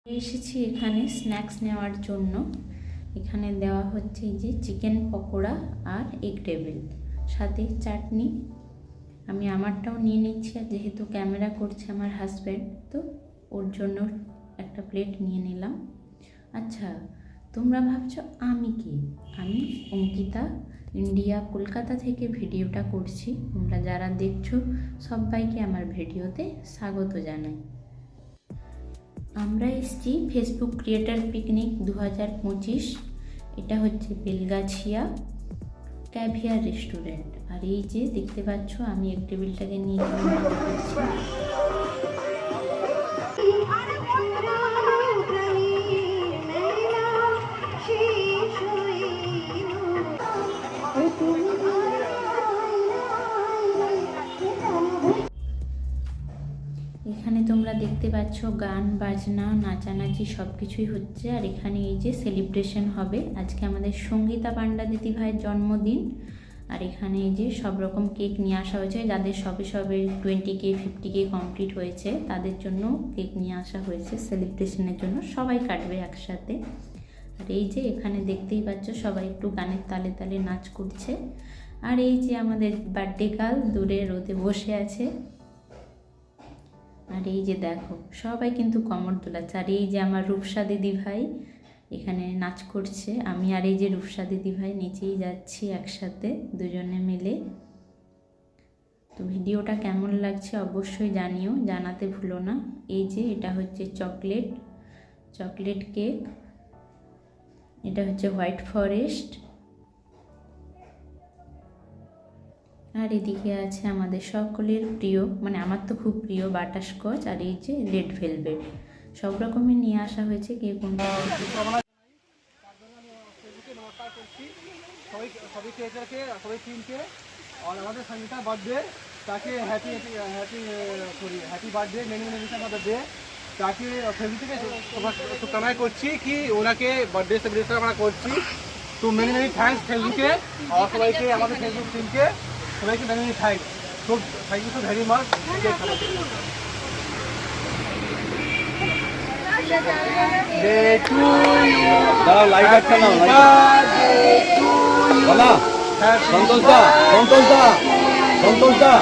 এসেছি এখানে স্ন্যাক্স নেওয়ার জন্য। এখানে দেওয়া হচ্ছে যে চিকেন পকোড়া আর এগ টেবিল, সাথে চাটনি। আমি আমারটাও নিয়ে নিচ্ছি, আর যেহেতু ক্যামেরা করছে আমার হাজব্যান্ড, তো ওর জন্য একটা প্লেট নিয়ে নিলাম। আচ্ছা, তোমরা ভাবছো আমি কি? আমি অঙ্কিতা, ইন্ডিয়া, কলকাতা থেকে ভিডিওটা করছি। তোমরা যারা দেখছো সবাইকে আমার ভিডিওতে স্বাগত জানাই। আমরা এসেছি ফেসবুক ক্রিয়েটার পিকনিক 2025। এটা হচ্ছে বেলগাছিয়া ক্যাভিয়ার রেস্টুরেন্ট। আর এই যে দেখতে পাচ্ছ, আমি এক টেবিলটাকে নিয়ে এখানে তোমরা দেখতে পাচ্ছ গান বাজনা নাচানাচি সব কিছুই হচ্ছে। আর এখানে এই যে সেলিব্রেশন হবে, আজকে আমাদের সঙ্গীতা পান্ডা দিদি ভাইয়ের জন্মদিন। আর এখানে এই যে সব রকম কেক নিয়ে আসা হয়েছে, যাদের সবে 20K 50K কমপ্লিট হয়েছে তাদের জন্য কেক নিয়ে আসা হয়েছে সেলিব্রেশনের জন্য, সবাই কাটবে একসাথে। আর এই যে এখানে দেখতেই পাচ্ছ সবাই একটু গানের তালে তালে নাচ করছে। আর এই যে আমাদের বার্থডে গার্ল দূরে রোদে বসে আছে। আর এই যে দেখো সবাই কিন্তু কমর দোলাচ্ছে। আর এই যে আমার রূপসা দিদি ভাই এখানে নাচ করছে, আমি আর এই যে রূপসা দিদি ভাই নিচেই যাচ্ছি একসাথে দুজনে মিলে। তো ভিডিওটা কেমন লাগছে অবশ্যই জানিও, জানাতে ভুলো না। এই যে এটা হচ্ছে চকলেট কেক, এটা হচ্ছে হোয়াইট ফরেস্ট, আর এদিকে আছে আমাদের সকলের প্রিয়, মানে আমার তো খুব প্রিয় বাটারস্কচ, আর এই যে রেড ভেলভেট। সব রকমের নিয়ে আসা হয়েছে, কে কোনটা। और हमारे संगीता बर्थडे ताकि हैप्पी बर्थडे मेनी আমাদের ডে তাকে ফেসবুক থেকে তো কামাই করছি কি ওনাকে বার্থডে সেলিব্রেশন আমরা করছি। তো মেনি থ্যাঙ্কস ফেসবুকে আর সবাইকে, আমাদের ফেসবুক টিমকে সবাইকে মেনি থ্যাঙ্কস। তো thank you so very much. দাঁড়াও, লাইভ একটা নাও, বলা সন্তোষ দা